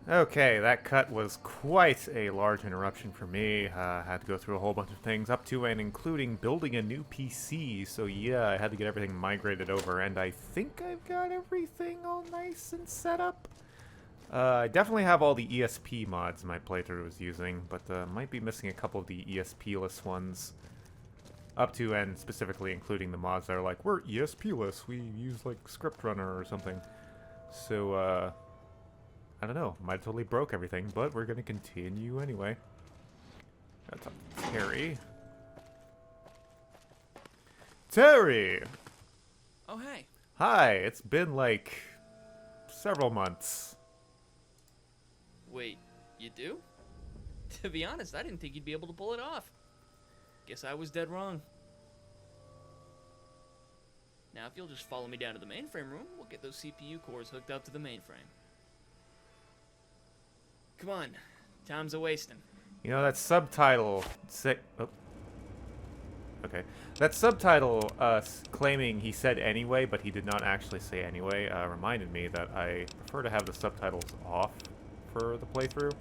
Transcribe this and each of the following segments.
Okay, that cut was quite a large interruption for me. Had to go through a whole bunch of things, up to and including building a new PC. So yeah, I had to get everything migrated over, and I think I've got everything all nice and set up. I definitely have all the ESP mods my playthrough was using, but might be missing a couple of the ESP-less ones. Up to and specifically including the mods that are like, we're ESP-less, we use like Script Runner or something. So, I don't know, might have totally broke everything, but we're gonna continue anyway. That's Terry. Terry! Oh, hey. Hi, it's been like several months. Wait, you do? To be honest, I didn't think you'd be able to pull it off. Guess I was dead wrong. Now, if you'll just follow me down to the mainframe room, we'll get those CPU cores hooked up to the mainframe. Come on, time's a-wasting. You know, that subtitle say... Oh. Okay. That subtitle claiming he said anyway, but he did not actually say anyway, reminded me that I prefer to have the subtitles off for the playthrough.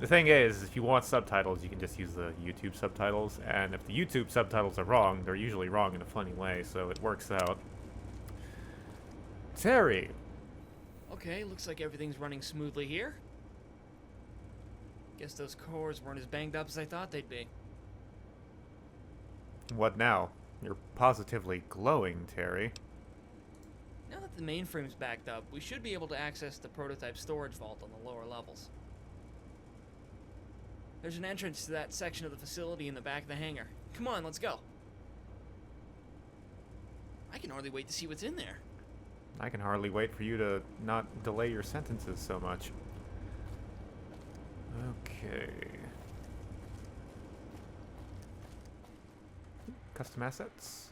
The thing is, if you want subtitles, you can just use the YouTube subtitles, and if the YouTube subtitles are wrong, they're usually wrong in a funny way, so it works out. Terry! Okay, looks like everything's running smoothly here. Guess those cores weren't as banged up as I thought they'd be. What now? You're positively glowing, Terry. Now that the mainframe's backed up, we should be able to access the prototype storage vault on the lower levels. There's an entrance to that section of the facility in the back of the hangar. Come on, let's go. I can hardly wait to see what's in there. I can hardly wait for you to not delay your sentences so much. Okay. Custom assets.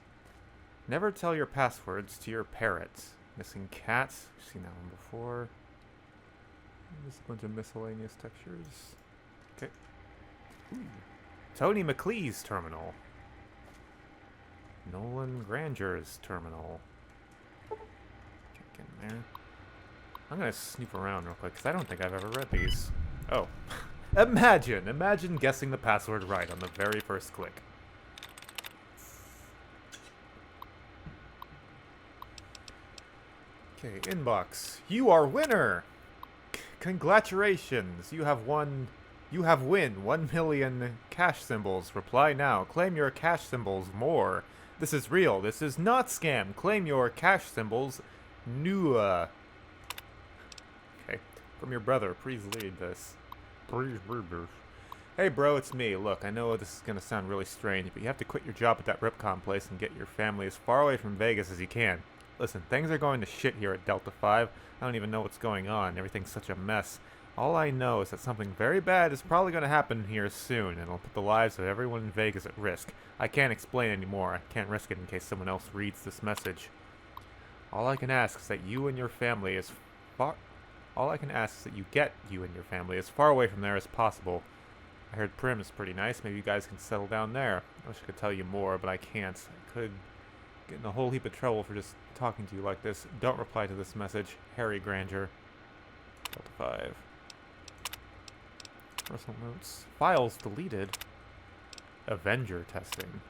Never tell your passwords to your parrot. Missing cat. We've seen that one before. Just a bunch of miscellaneous textures. Okay. Ooh. Tony McLee's terminal. Nolan Granger's terminal. Check in there. I'm gonna snoop around real quick because I don't think I've ever read these. Oh. Imagine guessing the password right on the very first click. Okay, inbox. You are winner! Congratulations! You have win 1 million cash symbols. Reply now. Claim your cash symbols more. This is real. This is not scam. Claim your cash symbols. Nua. Okay. From your brother. Please read this. Please read this. Hey bro, it's me. Look, I know this is gonna sound really strange, but you have to quit your job at that Repconn place and get your family as far away from Vegas as you can. Listen, things are going to shit here at Delta 5. I don't even know what's going on. Everything's such a mess. All I know is that something very bad is probably going to happen here soon, and it'll put the lives of everyone in Vegas at risk. I can't explain anymore. I can't risk it in case someone else reads this message. All I can ask is that you and your family is far... All I can ask is that you get you and your family as far away from there as possible. I heard Prim is pretty nice. Maybe you guys can settle down there. I wish I could tell you more, but I can't. I could get in a whole heap of trouble for just talking to you like this. Don't reply to this message. Harry Granger. Delta 5. Personal notes. Files deleted. Avenger testing.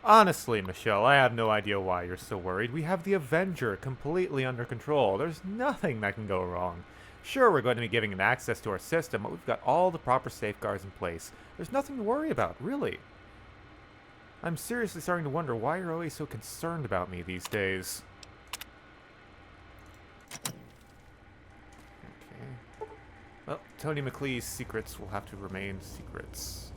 Honestly, Michelle, I have no idea why you're so worried. We have the Avenger completely under control. There's nothing that can go wrong. Sure, we're going to be giving it access to our system, but we've got all the proper safeguards in place. There's nothing to worry about, really. I'm seriously starting to wonder why you're always so concerned about me these days. Okay. Well, Tony McLee's secrets will have to remain secrets.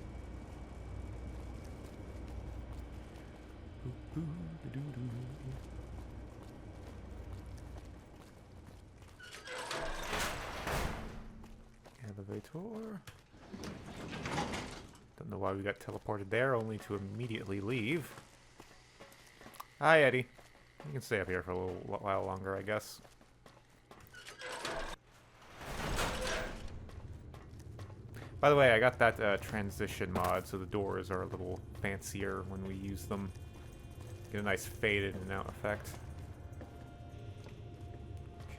Elevator. Don't know why we got teleported there, only to immediately leave. Hi, Eddie. You can stay up here for a little while longer, I guess. By the way, I got that transition mod, so the doors are a little fancier when we use them. Get a nice fade in and out effect.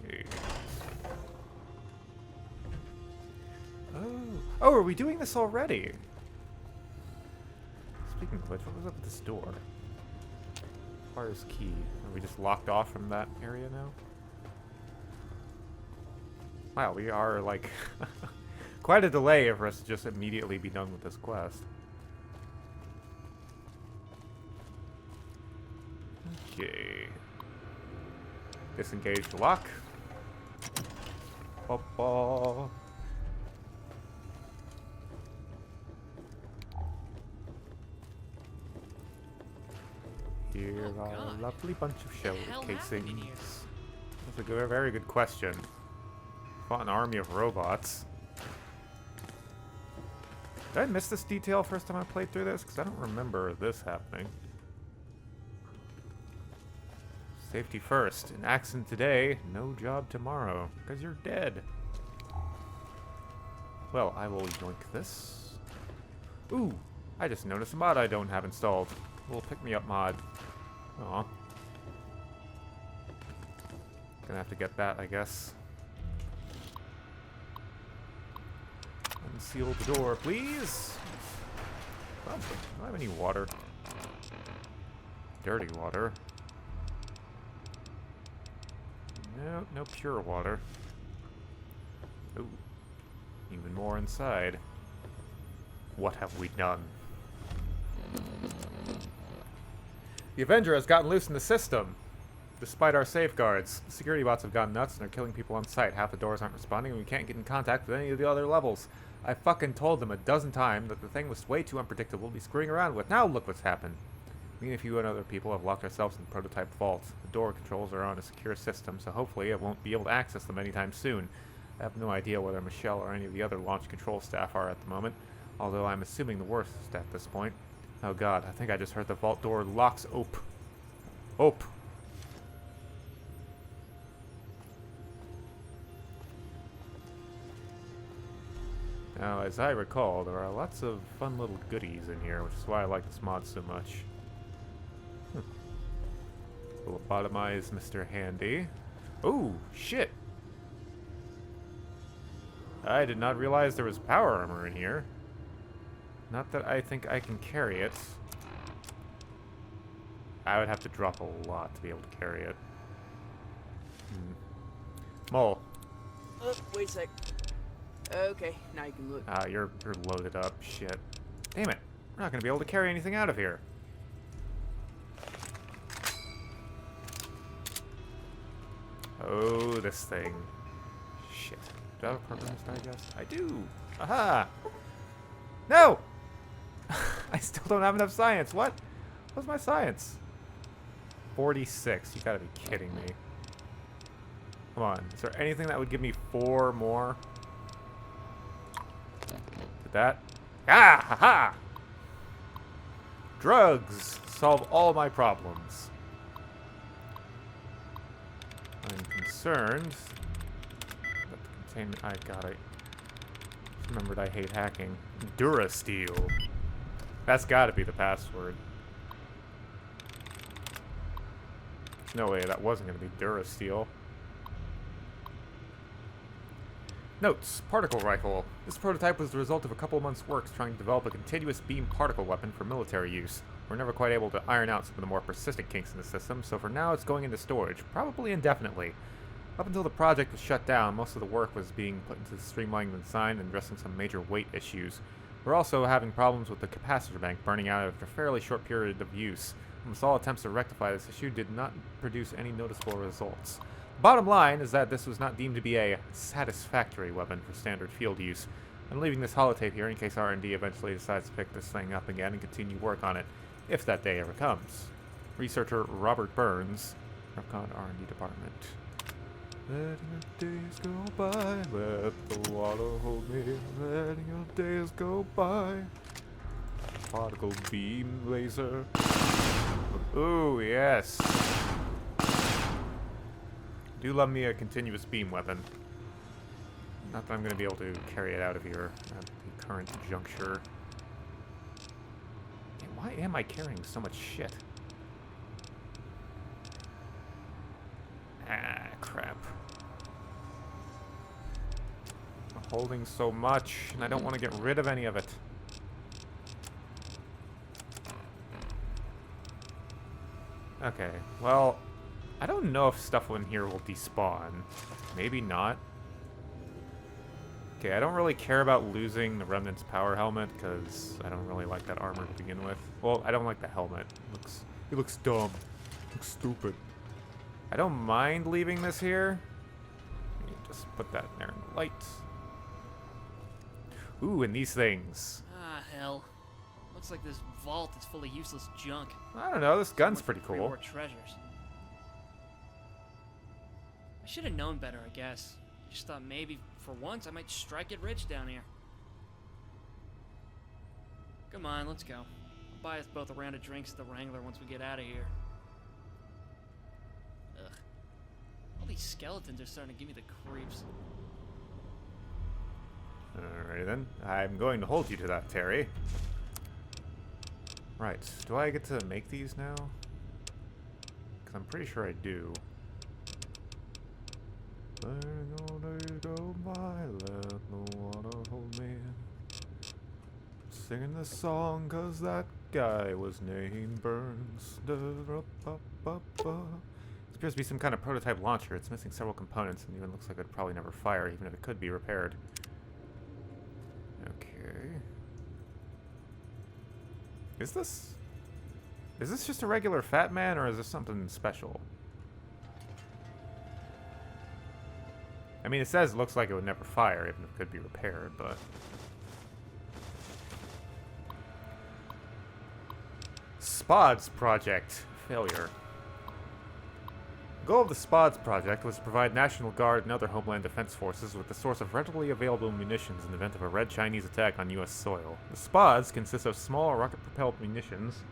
Okay. Oh, are we doing this already? Speaking of which, what was up with this door? Requires key. Are we just locked off from that area now? Wow, we are, like, quite a delay for us to just immediately be done with this quest. Okay. Disengage the lock. Ba-ba. Here Oh, are God. a lovely bunch of shell hell happened in here? casings. That's a good, very good question. Fought an army of robots. Did I miss this detail first time I played through this? Because I don't remember this happening. Safety first. An accident today, no job tomorrow. Because you're dead. Well, I will yoink this. Ooh! I just noticed a mod I don't have installed. A little pick-me-up mod. Aw. Gonna have to get that, I guess. Unseal the door, please! Oh, do I have any water? Dirty water. No, no pure water. Ooh. Even more inside. What have we done? The Avenger has gotten loose in the system. Despite our safeguards, the security bots have gone nuts and are killing people on sight. Half the doors aren't responding and we can't get in contact with any of the other levels. I fucking told them a dozen times that the thing was way too unpredictable to be screwing around with. Now look what's happened. Me and a few other people have locked ourselves in the prototype vault. The door controls are on a secure system, so hopefully I won't be able to access them anytime soon. I have no idea whether Michelle or any of the other launch control staff are at the moment, although I'm assuming the worst at this point. Oh god, I think I just heard the vault door locks ope. Ope. Now, as I recall, there are lots of fun little goodies in here, which is why I like this mod so much. We'll lobotomize Mr. Handy. Oh, shit! I did not realize there was power armor in here. Not that I think I can carry it. I would have to drop a lot to be able to carry it. Mole. Wait a sec. Okay, now you can look. Ah, you're loaded up. Shit. Damn it. We're not gonna be able to carry anything out of here. Oh, this thing. Shit. Do I have a programmer's digest? I do. Aha! No! I still don't have enough science. What? What's my science? 46. You gotta be kidding me. Come on. Is there anything that would give me 4 more? Did that? Ah! Ha-ha! Drugs solve all my problems. I'm concerned that the containment... I got it. Remembered I hate hacking. Durasteel. That's gotta be the password. There's no way that wasn't gonna be Durasteel. Notes. Particle rifle. This prototype was the result of a couple months' work trying to develop a continuous beam particle weapon for military use. We're never quite able to iron out some of the more persistent kinks in the system, so for now it's going into storage, probably indefinitely. Up until the project was shut down, most of the work was being put into streamlining the design and addressing some major weight issues. We're also having problems with the capacitor bank burning out after a fairly short period of use. Almost all attempts to rectify this issue did not produce any noticeable results. Bottom line is that this was not deemed to be a satisfactory weapon for standard field use. I'm leaving this holotape here in case R&D eventually decides to pick this thing up again and continue work on it, if that day ever comes. Researcher Robert Burns, Repconn R&D Department. Letting the days go by, let the water hold me, letting the days go by. Particle beam laser. Ooh, yes. Do love me a continuous beam weapon. Not that I'm going to be able to carry it out of here at the current juncture. Man, why am I carrying so much shit? Ah, crap. Oh, holding so much, and I don't want to get rid of any of it. Okay, well, I don't know if stuff in here will despawn. Maybe not. Okay, I don't really care about losing the Remnant's power helmet, because I don't really like that armor to begin with. Well, I don't like the helmet. It looks dumb. It looks stupid. I don't mind leaving this here. Let me just put that in there in the light. Ooh, and these things. Ah, hell. Looks like this vault is full of useless junk. I don't know, this gun's So much pretty for cool. pre-war treasures. I should have known better, I guess. Just thought maybe, for once, I might strike it rich down here. Come on, let's go. I'll buy us both a round of drinks at the Wrangler once we get out of here. Ugh. All these skeletons are starting to give me the creeps. Alrighty then. I'm going to hold you to that, Terry. Right. Do I get to make these now? Because I'm pretty sure I do. Letting all days go by, let no water hold me. Singing this song cause that guy was named Burns. This appears to be some kind of prototype launcher. It's missing several components and even looks like it would probably never fire, even if it could be repaired. Okay. Is this just a regular Fat Man, or is this something special? I mean, it says it looks like it would never fire, even if it could be repaired, but... SPODS project. Failure. The goal of the SPODS project was to provide National Guard and other Homeland Defense forces with the source of readily available munitions in the event of a Red Chinese attack on U.S. soil. The SPODS consist of small rocket-propelled munitions,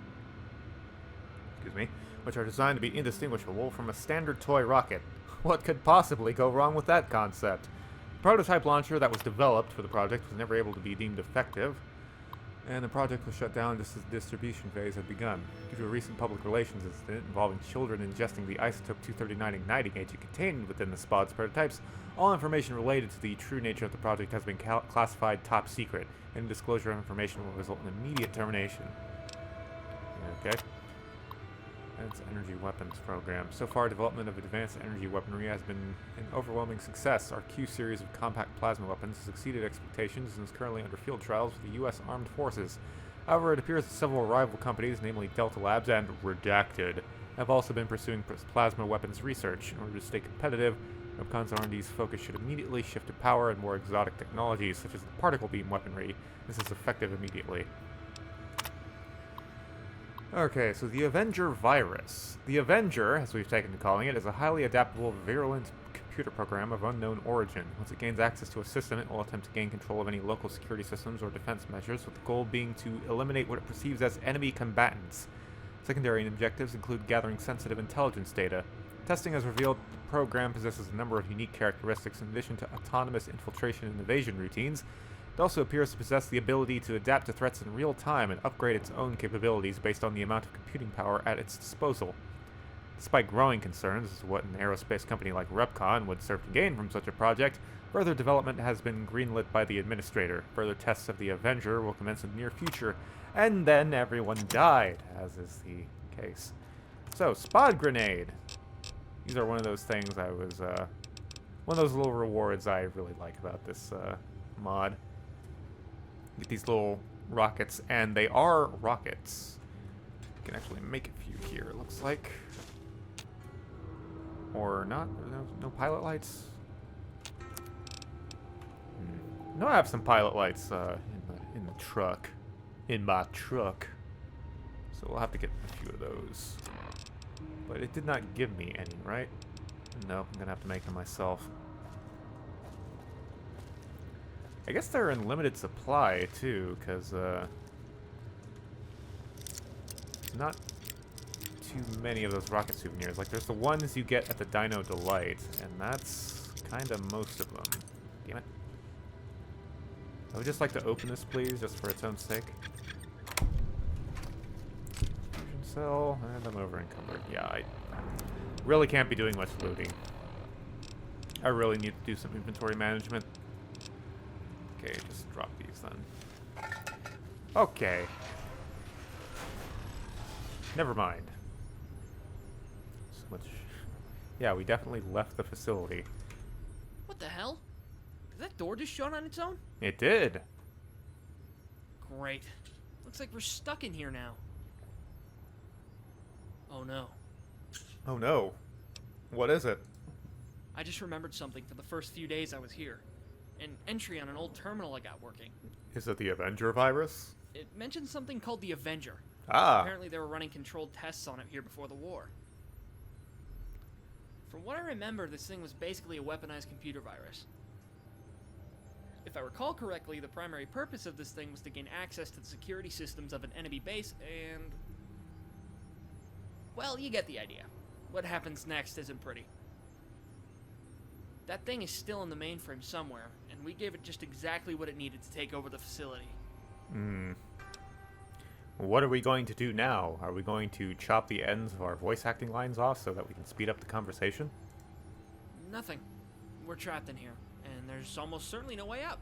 which are designed to be indistinguishable from a standard toy rocket. What could possibly go wrong with that concept? The prototype launcher that was developed for the project was never able to be deemed effective, and the project was shut down just as the distribution phase had begun. Due to a recent public relations incident involving children ingesting the isotope 239 igniting agent contained within the SPODS prototypes, all information related to the true nature of the project has been classified top secret, and disclosure of information will result in immediate termination. Okay. Advanced Energy Weapons Program. So far, development of advanced energy weaponry has been an overwhelming success. Our Q series of compact plasma weapons has exceeded expectations and is currently under field trials with the U.S. Armed Forces. However, it appears that several rival companies, namely Delta Labs and Redacted, have also been pursuing plasma weapons research. In order to stay competitive, Repconn's R&D's focus should immediately shift to power and more exotic technologies, such as the particle beam weaponry. This is effective immediately. Okay, so the Avenger virus. The Avenger, as we've taken to calling it, is a highly adaptable, virulent computer program of unknown origin. Once it gains access to a system, it will attempt to gain control of any local security systems or defense measures, with the goal being to eliminate what it perceives as enemy combatants. Secondary objectives include gathering sensitive intelligence data. Testing has revealed the program possesses a number of unique characteristics in addition to autonomous infiltration and evasion routines. It also appears to possess the ability to adapt to threats in real time and upgrade its own capabilities based on the amount of computing power at its disposal. Despite growing concerns as to what an aerospace company like Repconn would serve to gain from such a project, further development has been greenlit by the administrator. Further tests of the Avenger will commence in the near future, and then everyone died, as is the case. So, Spod Grenade. These are one of those things one of those little rewards I really like about this mod. Get these little rockets, and they are rockets. You can actually make a few here, it looks like. Or not. No pilot lights. No, I have some pilot lights in the truck. In my truck. So we'll have to get a few of those. But it did not give me any, right? No, I'm gonna have to make them myself. I guess they're in limited supply, too, because, not too many of those rocket souvenirs. Like, there's the ones you get at the Dino Delight, and that's kind of most of them. Damn it. I would just like to open this, please, just for its own sake. Fusion cell, and I'm over encumbered. Yeah, I really can't be doing much looting. I really need to do some inventory management. Okay, just drop these then. Okay. Never mind. So much... Yeah, we definitely left the facility. What the hell? Did that door just shut on its own? It did! Great. Looks like we're stuck in here now. Oh no. Oh no. What is it? I just remembered something from the first few days I was here. An entry on an old terminal I got working. Is it the Avenger virus? It mentioned something called the Avenger. Ah! Apparently they were running controlled tests on it here before the war. From what I remember, this thing was basically a weaponized computer virus. If I recall correctly, the primary purpose of this thing was to gain access to the security systems of an enemy base and... well, you get the idea. What happens next isn't pretty. That thing is still in the mainframe somewhere, and we gave it just exactly what it needed to take over the facility. What are we going to do now? Are we going to chop the ends of our voice acting lines off so that we can speed up the conversation? Nothing. We're trapped in here, and there's almost certainly no way out.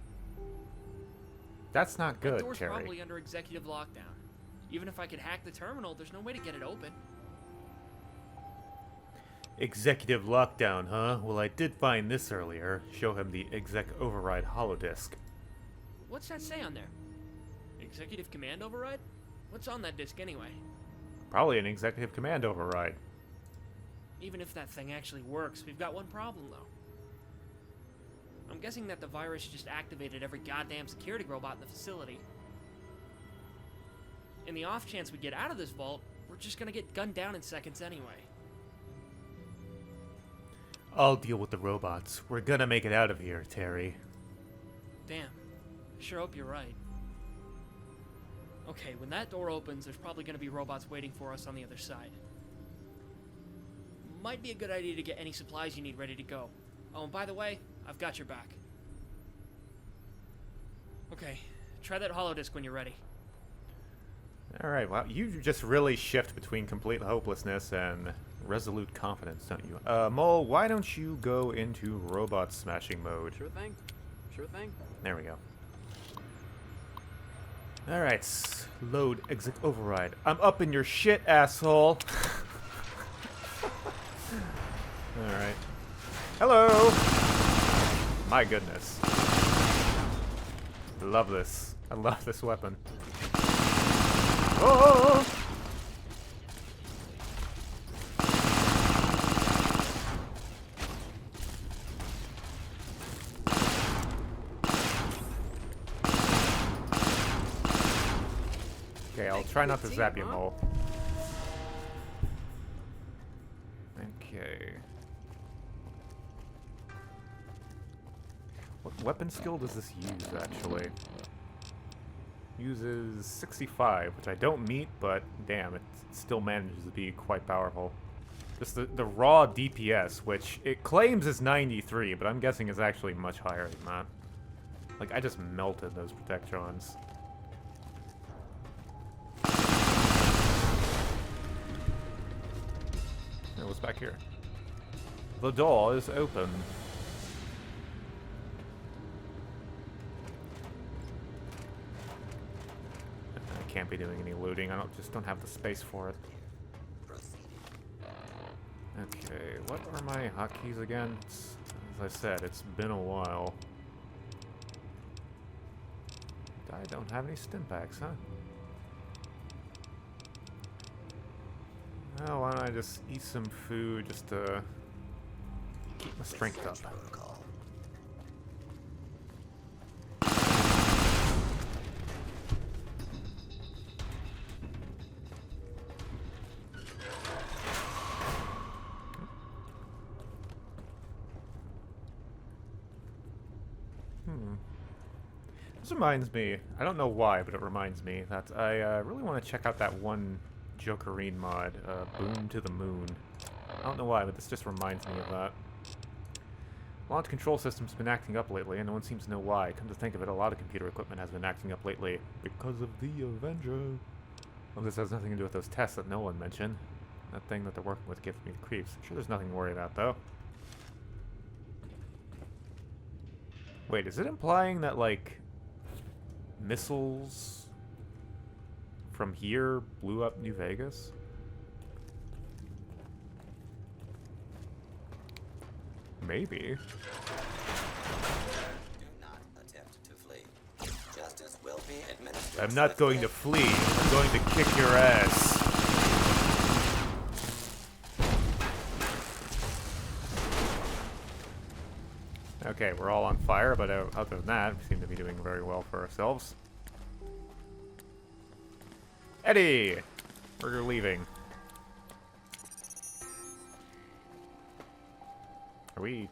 That's not The good, door's Terry. probably under executive lockdown. Even if I could hack the terminal, there's no way to get it open. Executive lockdown, huh? Well, I did find this earlier. Show him the exec override holodisk. What's that say on there? Executive command override? What's on that disk anyway? Probably an executive command override. Even if that thing actually works, we've got one problem though. I'm guessing that the virus just activated every goddamn security robot in the facility. In the off chance we get out of this vault, we're just gonna get gunned down in seconds anyway. I'll deal with the robots. We're gonna make it out of here, Terry. Damn. I sure hope you're right. Okay, when that door opens, there's probably gonna be robots waiting for us on the other side. Might be a good idea to get any supplies you need ready to go. Oh, and by the way, I've got your back. Okay, try that holodisk when you're ready. Alright, well, you just really shift between complete hopelessness and resolute confidence, don't you? Mole, why don't you go into robot smashing mode? Sure thing. Sure thing. There we go. Alright, load exec override. I'm up in your shit, asshole! Alright. Hello! My goodness. I love this. I love this weapon. Oh! Okay, I'll try not to zap you, Mole. Okay. What weapon skill does this use, actually? Uses 65, which I don't meet, but damn, it still manages to be quite powerful. Just the raw DPS, which it claims is 93, but I'm guessing is actually much higher than that. Like, I just melted those Protectrons. What's back here? The door is open. I can't be doing any looting. I just don't have the space for it. Okay, what are my hotkeys again? As I said, it's been a while. I don't have any stim packs, huh? Oh, why don't I just eat some food just to keep my strength up? This reminds me, I don't know why, but it reminds me that I really want to check out that one Jokerine mod, Boom to the Moon. I don't know why, but this just reminds me of that. Launch control system's been acting up lately, and no one seems to know why. Come to think of it, a lot of computer equipment has been acting up lately because of the Avenger. Well, this has nothing to do with those tests that Nolan mentioned. That thing that they're working with gives me the creeps. I'm sure there's nothing to worry about, though. Wait, is it implying that, like, missiles from here blew up New Vegas? Maybe. Do not attempt to flee. Justice will be administered. I'm not going to flee. I'm going to kick your ass. Okay, we're all on fire, but other than that, we seem to be doing very well for ourselves. Eddie! We're leaving. Are we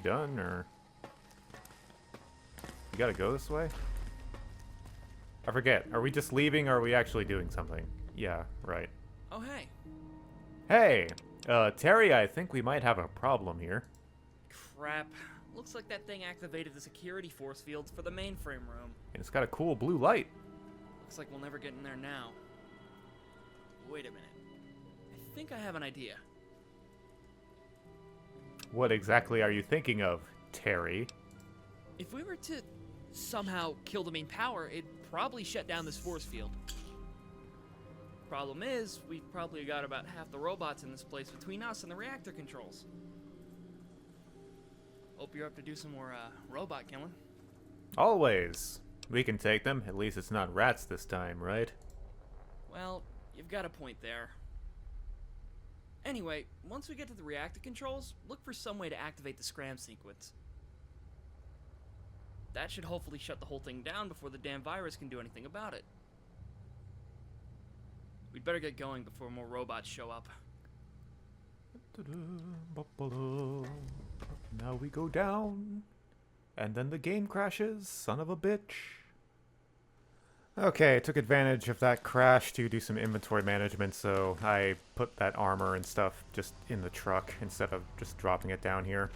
done, or? We gotta go this way? I forget. Are we just leaving, or are we actually doing something? Yeah, right. Oh, hey. Hey! Terry, I think we might have a problem here. Crap. Looks like that thing activated the security force fields for the mainframe room. And it's got a cool blue light. Looks like we'll never get in there now. Wait a minute. I think I have an idea. What exactly are you thinking of, Terry? If we were to somehow kill the main power, it'd probably shut down this force field. Problem is, we've probably got about half the robots in this place between us and the reactor controls. Hope you're up to do some more, robot killing. Always. We can take them. At least it's not rats this time, right? Well, you've got a point there. Anyway, once we get to the reactor controls, look for some way to activate the scram sequence. That should hopefully shut the whole thing down before the damn virus can do anything about it. We'd better get going before more robots show up. Now we go down. And then the game crashes. Son of a bitch. Okay, I took advantage of that crash to do some inventory management, so I put that armor and stuff just in the truck instead of just dropping it down here.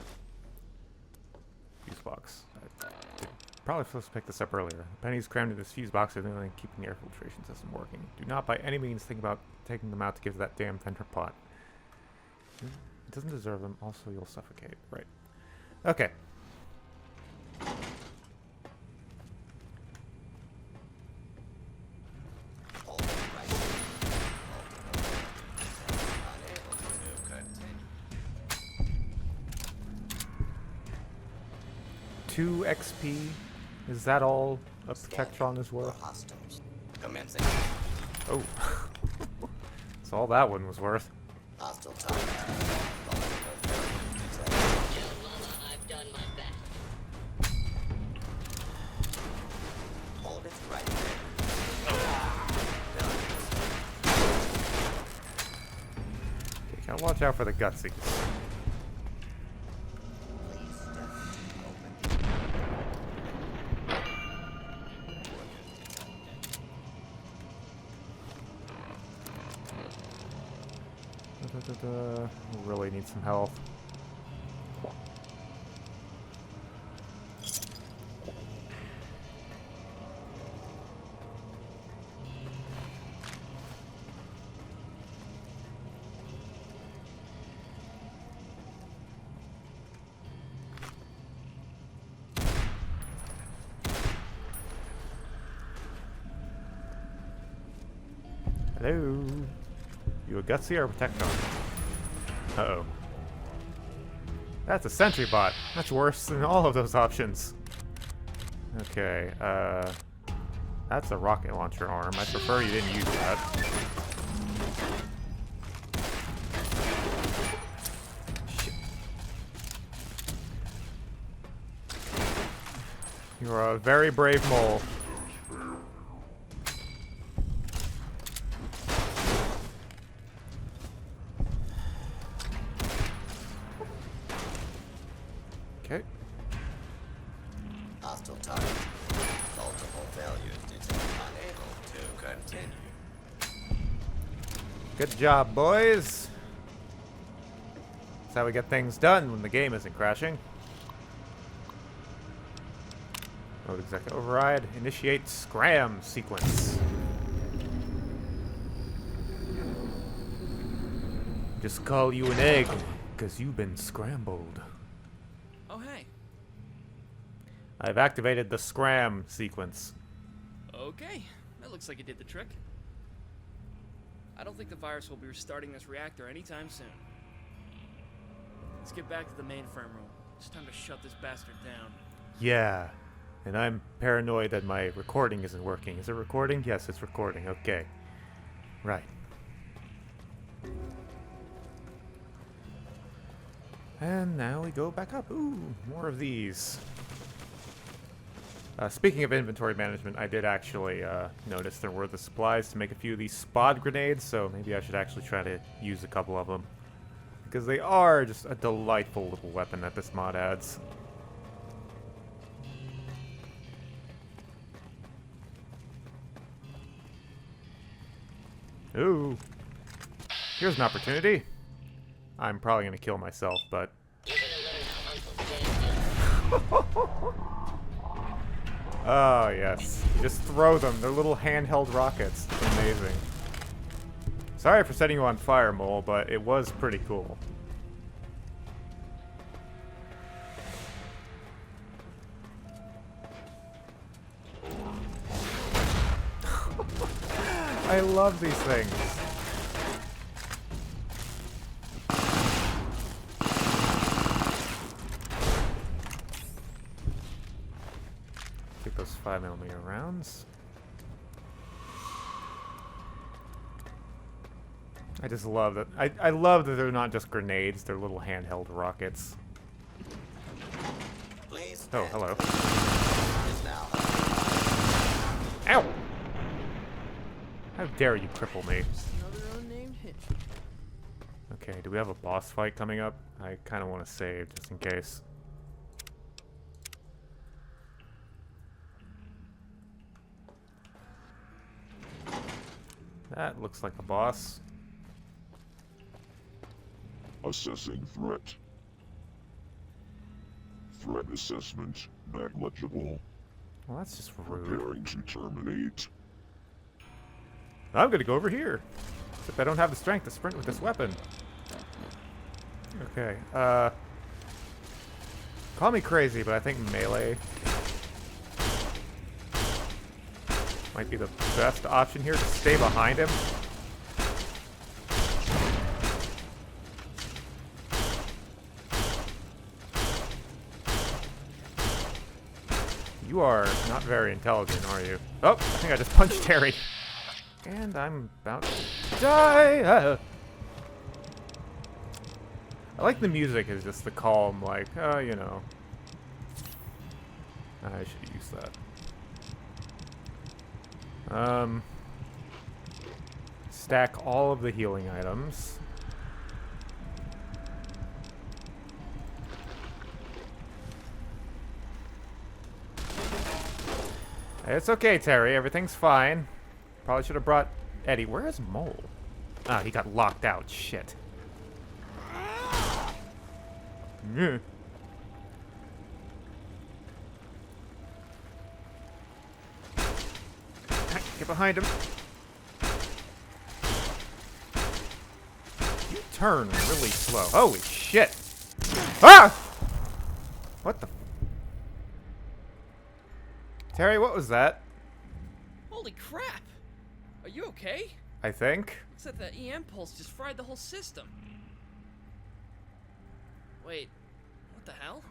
Fuse box. Probably supposed to pick this up earlier. Pennies crammed into this fuse box are the only thing keeping the air filtration system working. Do not by any means think about taking them out to give to that damn Fender pot. It doesn't deserve them. Also, you'll suffocate. Right. Okay. Two XP. Is that all a Protectron is worth? Hostiles. Commencing. Oh. That's all that one was worth. Hostile target. I've done my best. Hold it right there. Okay, gotta watch out for the gutsies. Please step open. Really need some health. Hello? You a gutsy or a Protectron? Uh-oh. That's a sentry bot. That's worse than all of those options. Okay, that's a rocket launcher arm. I prefer you didn't use that. Shit. You are a very brave mole. Okay. Hostile target. Multiple failures detected. Unable to continue. Good job, boys. That's how we get things done when the game isn't crashing. Mode exec override. Initiate scram sequence. Just call you an egg, because you've been scrambled. Oh, hey. I've activated the scram sequence. Okay, that looks like it did the trick. I don't think the virus will be restarting this reactor anytime soon. Let's get back to the mainframe room. It's time to shut this bastard down. Yeah. And I'm paranoid that my recording isn't working. Is it recording? Yes, it's recording. Okay. Right. And now we go back up. Ooh, more of these. Speaking of inventory management, I did actually notice there were the supplies to make a few of these spod grenades, so maybe I should actually try to use a couple of them. Because they are just a delightful little weapon that this mod adds. Ooh. Here's an opportunity. I'm probably going to kill myself, but... Oh, yes. Just throw them. They're little handheld rockets. It's amazing. Sorry for setting you on fire, Mole, but it was pretty cool. I love these things. Take those 5mm rounds. I just love that. I love that they're not just grenades, they're little handheld rockets. Please. Oh, hello. Is now. Ow! How dare you cripple me? Just another unnamed hit. Okay, do we have a boss fight coming up? I kind of want to save just in case. That looks like a boss. Assessing threat. Threat assessment negligible. Well, that's just rude. Preparing to terminate. I'm gonna go over here. Except I don't have the strength to sprint with this weapon. Okay, call me crazy, but I think melee might be the best option here to stay behind him. You are not very intelligent, are you? Oh, I think I just punched Terry. And I'm about to die! I like the music is just the calm, like, you know. I should use that. Stack all of the healing items. It's okay, Terry. Everything's fine. Probably should have brought Eddie. Where is Mole? Ah, he got locked out. Shit. Yeah. Get behind him. You turn really slow. Holy shit. Ah! What the? Terry, what was that? Holy crap! Are you okay? I think. Looks like that EM pulse just fried the whole system. Wait, what the hell?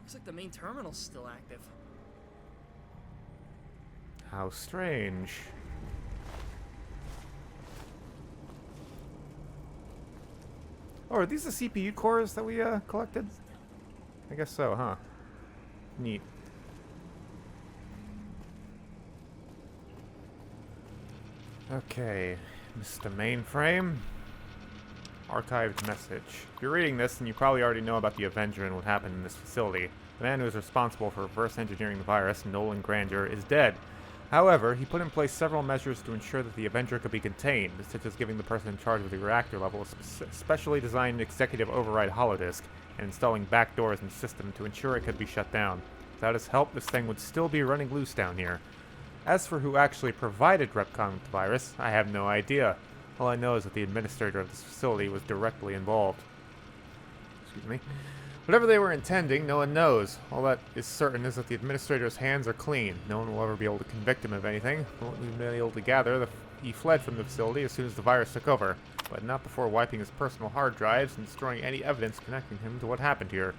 Looks like the main terminal's still active. How strange. Oh, are these the CPU cores that we collected? I guess so, huh? Neat. Okay, Mr. Mainframe. Archived message. If you're reading this, then you probably already know about the Avenger and what happened in this facility. The man who is responsible for reverse engineering the virus, Nolan Grandeur, is dead. However, he put in place several measures to ensure that the Avenger could be contained, such as giving the person in charge of the reactor level a specially designed executive override holodisk and installing backdoors in the system to ensure it could be shut down. Without his help, this thing would still be running loose down here. As for who actually provided Repconn with the virus, I have no idea. All I know is that the administrator of this facility was directly involved. Excuse me. Whatever they were intending, no one knows. All that is certain is that the administrator's hands are clean. No one will ever be able to convict him of anything. From what we've been able to gather, he fled from the facility as soon as the virus took over, but not before wiping his personal hard drives and destroying any evidence connecting him to what happened here.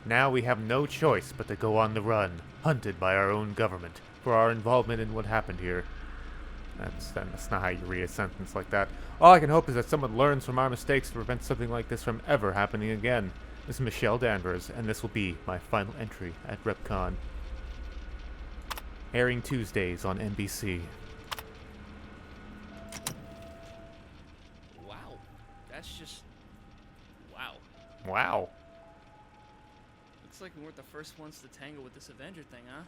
Now we have no choice but to go on the run, hunted by our own government, for our involvement in what happened here. That's not how you read a sentence like that. All I can hope is that someone learns from our mistakes to prevent something like this from ever happening again. This is Michelle Danvers, and this will be my final entry at Repconn. Airing Tuesdays on NBC. Wow. That's just... wow. Wow. Looks like we weren't the first ones to tangle with this Avenger thing, huh?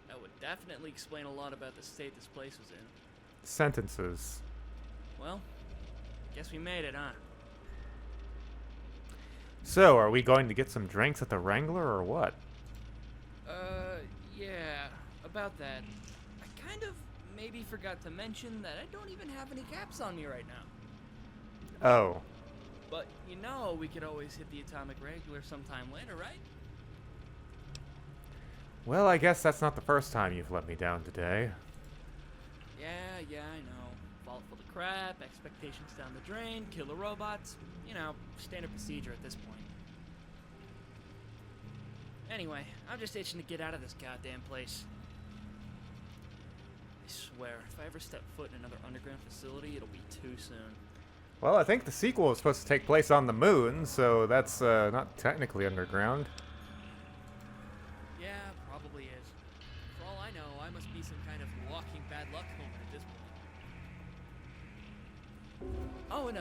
That would definitely explain a lot about the state this place was in. Sentences. Well, guess we made it, huh? So, are we going to get some drinks at the Wrangler or what? Yeah, about that. I kind of maybe forgot to mention that I don't even have any caps on me right now. Oh. But you know we could always hit the atomic regular sometime later, right? Well, I guess that's not the first time you've let me down today. Yeah, I know. Vault full of crap, expectations down the drain, killer robots. You know, standard procedure at this point. Anyway, I'm just itching to get out of this goddamn place. I swear, if I ever step foot in another underground facility, it'll be too soon. Well, I think the sequel is supposed to take place on the moon, so that's not technically underground. Yeah, probably is. For all I know, I must be some kind of walking bad luck moment at this point. Oh, and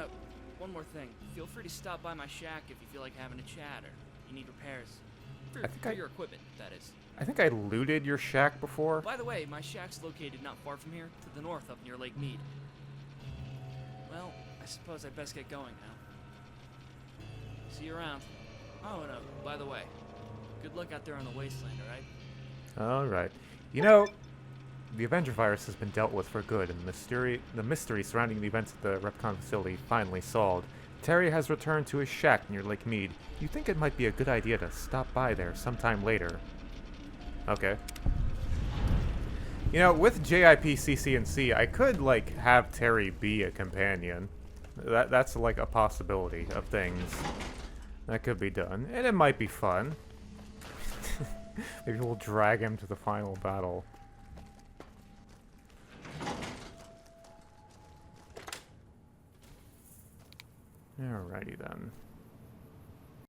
one more thing. Feel free to stop by my shack if you feel like having a chat or you need repairs. For your equipment, that is. I think I looted your shack before. By the way, my shack's located not far from here, to the north up near Lake Mead. Well, I suppose I best get going now. See you around. Oh, and by the way, good luck out there on the wasteland, alright? Alright. You know, the Avenger virus has been dealt with for good, and the mystery surrounding the events at the Repconn facility finally solved. Terry has returned to his shack near Lake Mead. You think it might be a good idea to stop by there sometime later? Okay. You know, with JIP, CC&C, I could, like, have Terry be a companion. That's, like, a possibility of things that could be done. And it might be fun. Maybe we'll drag him to the final battle. Alrighty then.